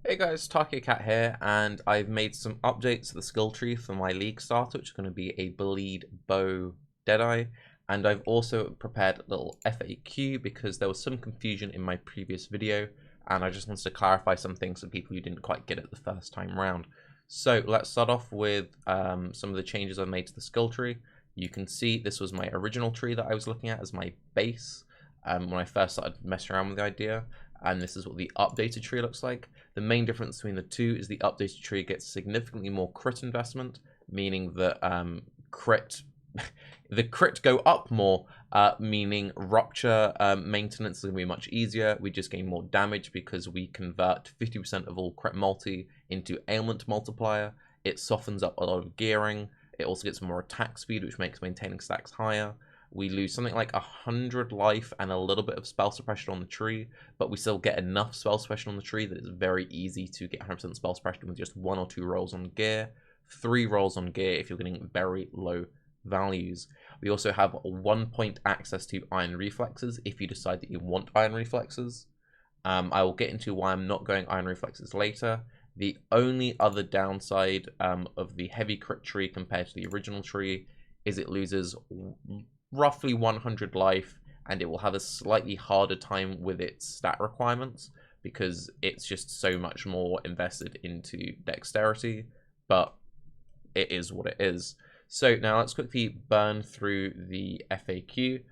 Hey guys, Tarke here, and I've made some updates to the skill tree for my Leaguestarter, which is going to be a bleed bow Deadeye, and I've also prepared a little FAQ because there was some confusion in my previous video, and I just wanted to clarify some things for people who didn't quite get it the first time round. So let's start off with some of the changes I've made to the skill tree. You can see this was my original tree that I was looking at as my base when I first started messing around with the idea, and this is what the updated tree looks like. The main difference between the two is the updated tree gets significantly more crit investment, meaning that the crit go up more, meaning rupture maintenance is going to be much easier. We just gain more damage because we convert 50% of all crit multi into ailment multiplier. It softens up a lot of gearing. It also gets more attack speed, which makes maintaining stacks higher. We lose something like 100 life and a little bit of spell suppression on the tree, but we still get enough spell suppression on the tree that it's very easy to get 100% spell suppression with just 1 or 2 rolls on gear, 3 rolls on gear if you're getting very low values. We also have 1 point access to iron reflexes if you decide that you want iron reflexes. I will get into why I'm not going iron reflexes later. The only other downside of the heavy crit tree compared to the original tree is it loses roughly 100 life, and it will have a slightly harder time with its stat requirements because it's just so much more invested into dexterity, but it is what it is. So now let's quickly burn through the FAQ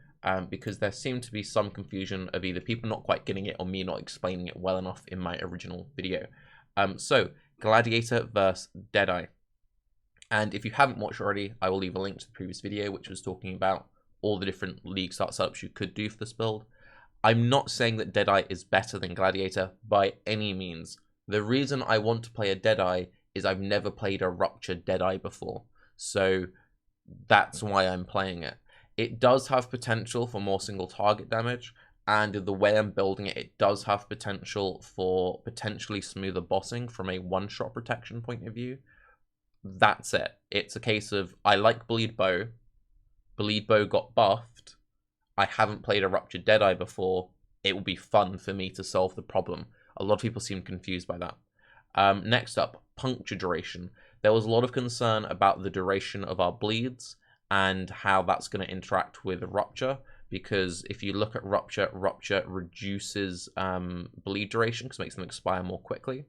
because there seemed to be some confusion of either people not quite getting it or me not explaining it well enough in my original video. So Gladiator versus Deadeye. And if you haven't watched already, I will leave a link to the previous video, which was talking about all the different League Start setups you could do for this build. I'm not saying that Deadeye is better than Gladiator by any means. The reason I want to play a Deadeye is I've never played a Ruptured Deadeye before. So that's why I'm playing it. It does have potential for more single target damage, and the way I'm building it, it does have potential for potentially smoother bossing from a one-shot protection point of view. That's it. It's a case of, I like Bleed Bow. Bleed Bow got buffed. I haven't played a Ruptured Deadeye before. It will be fun for me to solve the problem. A lot of people seem confused by that. Next up, puncture duration. There was a lot of concern about the duration of our bleeds and how that's going to interact with Rupture, because if you look at Rupture, Rupture reduces bleed duration because it makes them expire more quickly.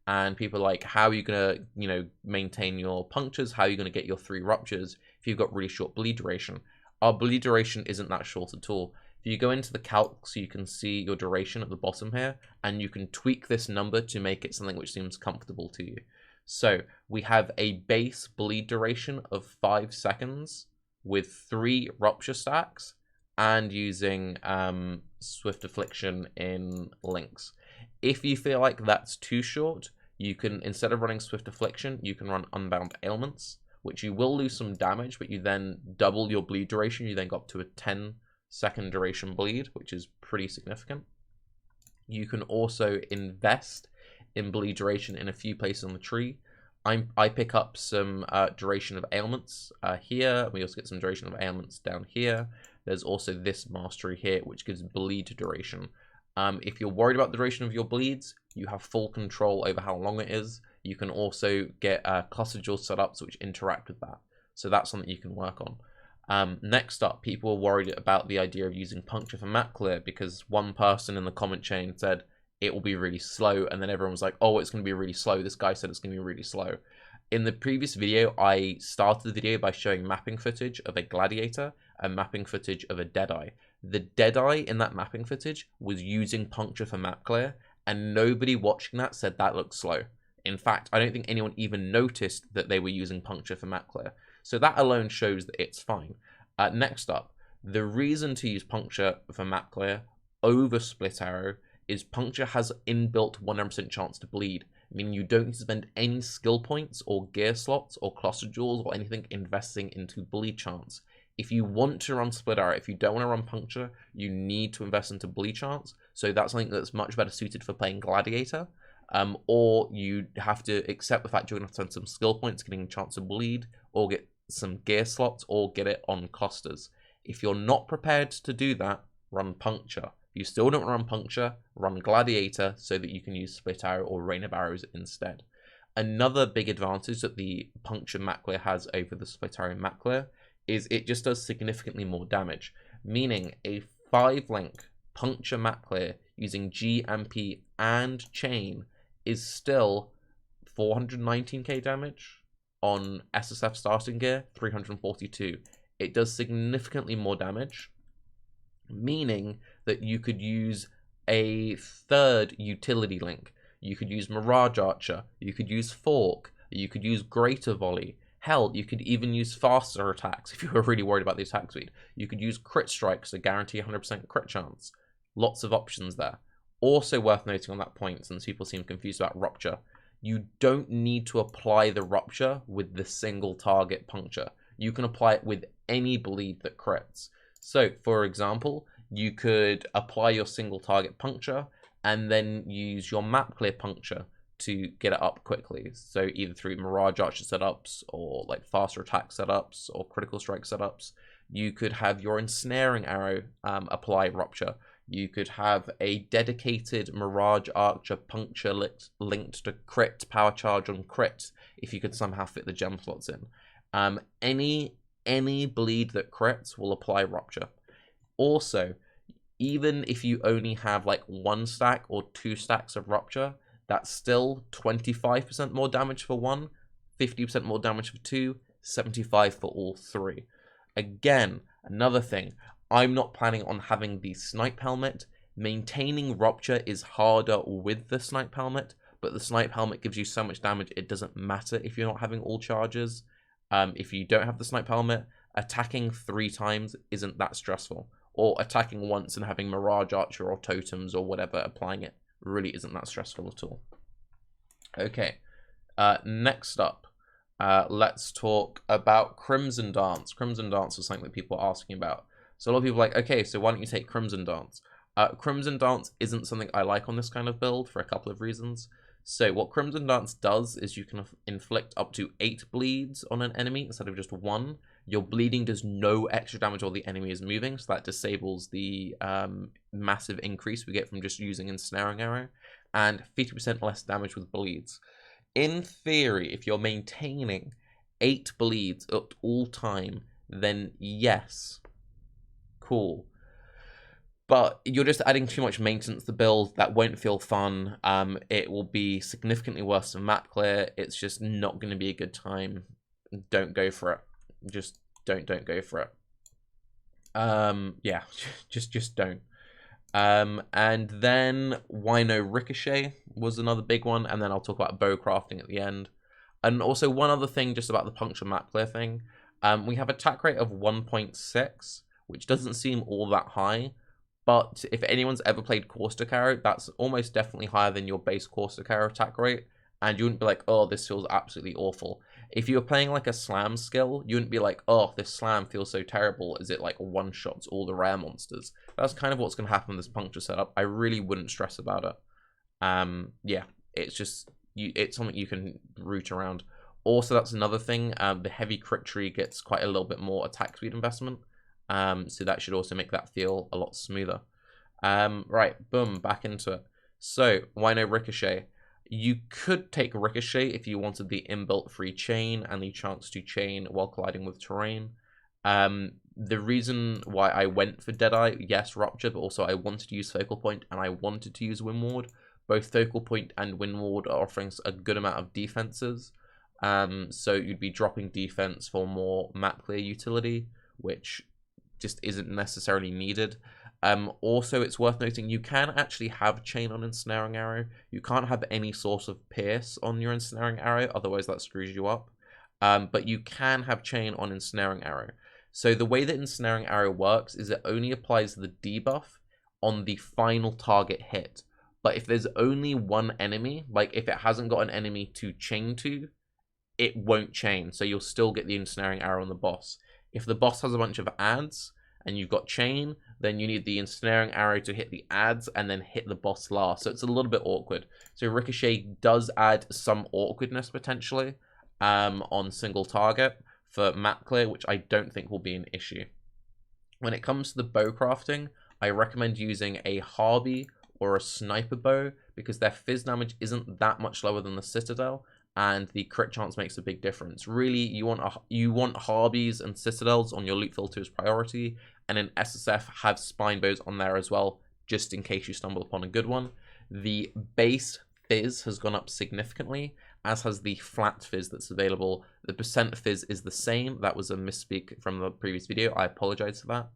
And people are like, how are you going to, maintain your punctures? How are you going to get your 3 ruptures if you've got really short bleed duration? Our bleed duration isn't that short at all. If you go into the calcs, you can see your duration at the bottom here, and you can tweak this number to make it something which seems comfortable to you. So we have a base bleed duration of 5 seconds with 3 rupture stacks and using Swift Affliction in links. If you feel like that's too short, you can, instead of running Swift Affliction, you can run Unbound Ailments, which you will lose some damage, but you then double your bleed duration. You then go up to a 10-second duration bleed, which is pretty significant. You can also invest in bleed duration in a few places on the tree. I pick up some duration of ailments here. We also get some duration of ailments down here. There's also this mastery here, which gives bleed duration. If you're worried about the duration of your bleeds, you have full control over how long it is. You can also get cluster jewel setups which interact with that. So that's something you can work on. Next up, people were worried about the idea of using puncture for map clear because one person in the comment chain said it will be really slow, and then everyone was like, oh, it's going to be really slow. This guy said it's going to be really slow. In the previous video, I started the video by showing mapping footage of a Gladiator and mapping footage of a Deadeye. The Deadeye in that mapping footage was using puncture for map clear, and nobody watching that said that looked slow. In fact, I don't think anyone even noticed that they were using puncture for map clear. So that alone shows that it's fine. Next up, the reason to use puncture for map clear over split arrow is puncture has inbuilt 100% chance to bleed, meaning you don't need to spend any skill points or gear slots or cluster jewels or anything investing into bleed chance. If you want to run split arrow, if you don't want to run puncture, you need to invest into bleed chance. So that's something that's much better suited for playing Gladiator. Or you have to accept the fact you're going to have to spend some skill points getting a chance to bleed, or get some gear slots, or get it on clusters. If you're not prepared to do that, run puncture. If you still don't run Puncture, run Gladiator so that you can use Split Arrow or Rain of Arrows instead. Another big advantage that the Puncture Mat Clear has over the Split Arrow Mat Clear is it just does significantly more damage, meaning a 5-link Puncture Mat Clear using G, MP, and Chain is still 419k damage on SSF starting gear, 342. It does significantly more damage, meaning that you could use a third utility link. You could use Mirage Archer, you could use Fork, you could use Greater Volley. Hell, you could even use faster attacks if you were really worried about the attack speed. You could use crit strikes to guarantee 100% crit chance. Lots of options there. Also worth noting on that point, since people seem confused about Rupture, you don't need to apply the Rupture with the single target puncture. You can apply it with any bleed that crits. So, for example, you could apply your single target puncture and then use your map clear puncture to get it up quickly. So either through Mirage Archer setups or like faster attack setups or critical strike setups. You could have your ensnaring arrow apply Rupture. You could have a dedicated Mirage Archer puncture linked to crit, power charge on crit, if you could somehow fit the gem slots in. Any bleed that crits will apply Rupture. Also, even if you only have like 1 stack or 2 stacks of Rupture, that's still 25% more damage for 1, 50% more damage for 2, 75 for all 3. Again, another thing, I'm not planning on having the Snipe Helmet. Maintaining Rupture is harder with the Snipe Helmet, but the Snipe Helmet gives you so much damage, it doesn't matter if you're not having all charges. If you don't have the Snipe Helmet, attacking 3 times isn't that stressful. Or attacking once and having Mirage Archer or Totems or whatever applying it really isn't that stressful at all. Okay, next up, let's talk about Crimson Dance. Crimson Dance is something that people are asking about. So a lot of people are like, okay, so why don't you take Crimson Dance? Crimson Dance isn't something I like on this kind of build for a couple of reasons. So what Crimson Dance does is you can inflict up to 8 bleeds on an enemy instead of just 1. Your bleeding does no extra damage while the enemy is moving, so that disables the massive increase we get from just using Ensnaring Arrow, and 50% less damage with bleeds. In theory, if you're maintaining 8 bleeds at all time, then yes, cool. But you're just adding too much maintenance to the build. That won't feel fun. It will be significantly worse than map clear. It's just not going to be a good time. Don't go for it. Just don't go for it. Yeah, just don't. And then Wino Ricochet was another big one, and then I'll talk about bow crafting at the end. And also one other thing just about the puncture map clear thing. We have attack rate of 1.6, which doesn't seem all that high. But if anyone's ever played Caustic Arrow, that's almost definitely higher than your base Caustic Arrow attack rate. And you wouldn't be like, oh, this feels absolutely awful. If you were playing like a slam skill, you wouldn't be like, oh, this slam feels so terrible as it like one-shots all the rare monsters. That's kind of what's going to happen in this puncture setup. I really wouldn't stress about it. Yeah, it's just, it's something you can root around. Also, that's another thing. The heavy crit tree gets quite a little bit more attack speed investment. So that should also make that feel a lot smoother. Right, boom, back into it. So, Wino Ricochet. You could take Ricochet if you wanted the inbuilt free chain and the chance to chain while colliding with terrain. The reason why I went for Deadeye, yes, Rupture, but also I wanted to use Focal Point and I wanted to use Windward. Both Focal Point and Windward are offering a good amount of defenses. So you'd be dropping defense for more map clear utility, which just isn't necessarily needed. Also, it's worth noting you can actually have chain on Ensnaring Arrow. You can't have any source of pierce on your Ensnaring Arrow, otherwise that screws you up. But you can have chain on Ensnaring Arrow. So the way that Ensnaring Arrow works is it only applies the debuff on the final target hit. But if there's only one enemy, like if it hasn't got an enemy to chain to, it won't chain. So you'll still get the Ensnaring Arrow on the boss. If the boss has a bunch of adds and you've got chain, then you need the Ensnaring Arrow to hit the adds and then hit the boss last. So it's a little bit awkward. So Ricochet does add some awkwardness potentially on single target for map clear, which I don't think will be an issue. When it comes to the bow crafting, I recommend using a Harvey or a sniper bow because their fizz damage isn't that much lower than the Citadel, and the crit chance makes a big difference. Really, you want Harveys and Citadels on your loot filter as priority, and in SSF have spine bows on there as well, just in case you stumble upon a good one. The base fizz has gone up significantly, as has the flat fizz that's available. The percent fizz is the same. That was a misspeak from the previous video. I apologize for that.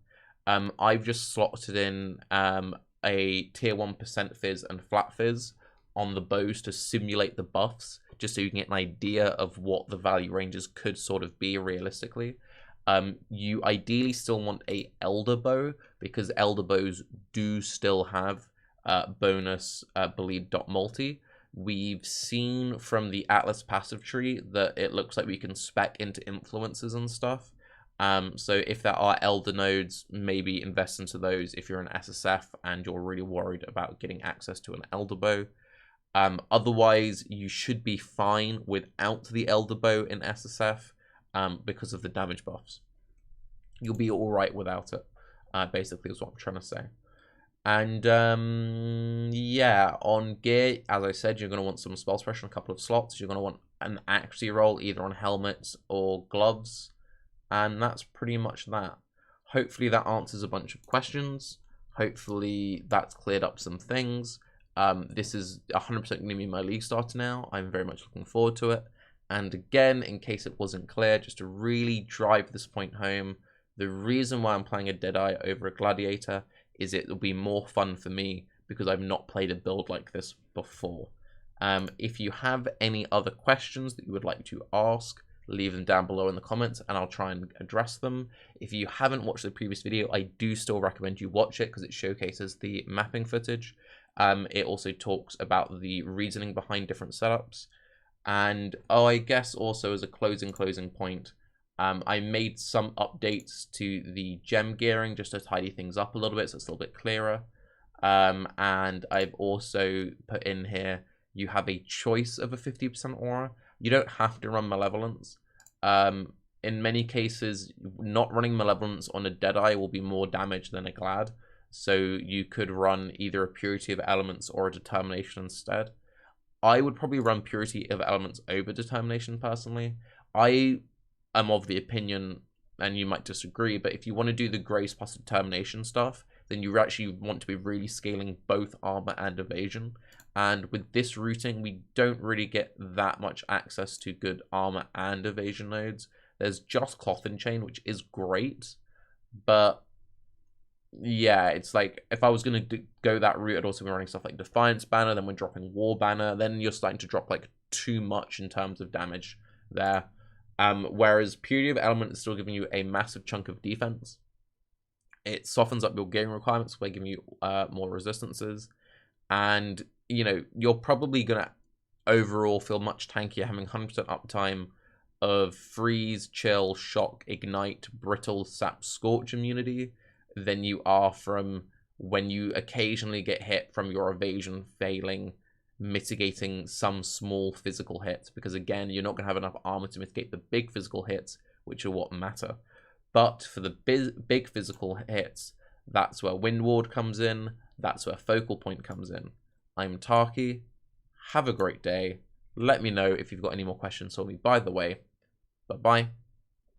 I've just slotted in a tier 1% fizz and flat fizz on the bows to simulate the buffs, just so you can get an idea of what the value ranges could sort of be realistically. You ideally still want a Elder bow, because Elder bows do still have bonus bleed.multi. We've seen from the Atlas passive tree that it looks like we can spec into influences and stuff. So if there are Elder nodes, maybe invest into those if you're an SSF and you're really worried about getting access to an Elder bow. Otherwise, you should be fine without the Elder bow in SSF because of the damage buffs. You'll be alright without it, basically is what I'm trying to say. And yeah, on gear, as I said, you're going to want some spell suppression, a couple of slots. You're going to want an accuracy roll either on helmets or gloves. And that's pretty much that. Hopefully that answers a bunch of questions. Hopefully that's cleared up some things. This is 100% going to be my Leaguestarter now. I'm very much looking forward to it. And again, in case it wasn't clear, just to really drive this point home, the reason why I'm playing a Deadeye over a Gladiator is it will be more fun for me because I've not played a build like this before. If you have any other questions that you would like to ask, leave them down below in the comments and I'll try and address them. If you haven't watched the previous video, I do still recommend you watch it because it showcases the mapping footage. It also talks about the reasoning behind different setups. And I guess also as a closing point, I made some updates to the gem gearing just to tidy things up a little bit so it's a little bit clearer. And I've also put in here, you have a choice of a 50% aura. You don't have to run Malevolence. In many cases, not running Malevolence on a Deadeye will be more damage than a Glad. So you could run either a Purity of Elements or a Determination instead. I would probably run Purity of Elements over Determination personally. I am of the opinion, and you might disagree, but if you want to do the Grace plus Determination stuff, then you actually want to be really scaling both armor and evasion. And with this routing, we don't really get that much access to good armor and evasion nodes. There's just Cloth and Chain, which is great, but yeah, it's like if I was going to go that route, I'd also be running stuff like Defiance Banner, then we're dropping War Banner, then you're starting to drop like too much in terms of damage there. Whereas Purity of Element is still giving you a massive chunk of defense. It softens up your gearing requirements by giving you more resistances. And, you know, you're probably going to overall feel much tankier having 100% uptime of Freeze, Chill, Shock, Ignite, Brittle, Sap, Scorch immunity than you are from when you occasionally get hit from your evasion failing, mitigating some small physical hits. Because again, you're not going to have enough armor to mitigate the big physical hits, which are what matter. But for the big physical hits, that's where Wind Ward comes in. That's where Focal Point comes in. I'm Tarke. Have a great day. Let me know if you've got any more questions for me, by the way. Bye-bye.